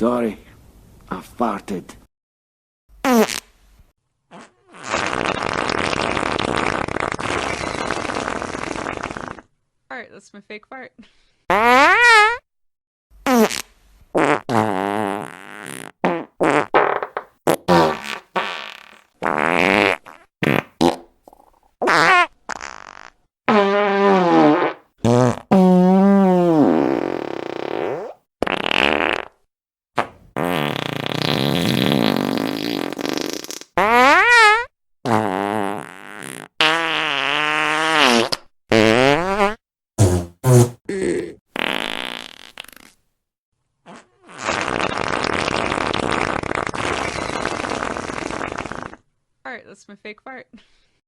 Sorry, I farted. Fart, that's my fake fart. Fart, that's my fake fart.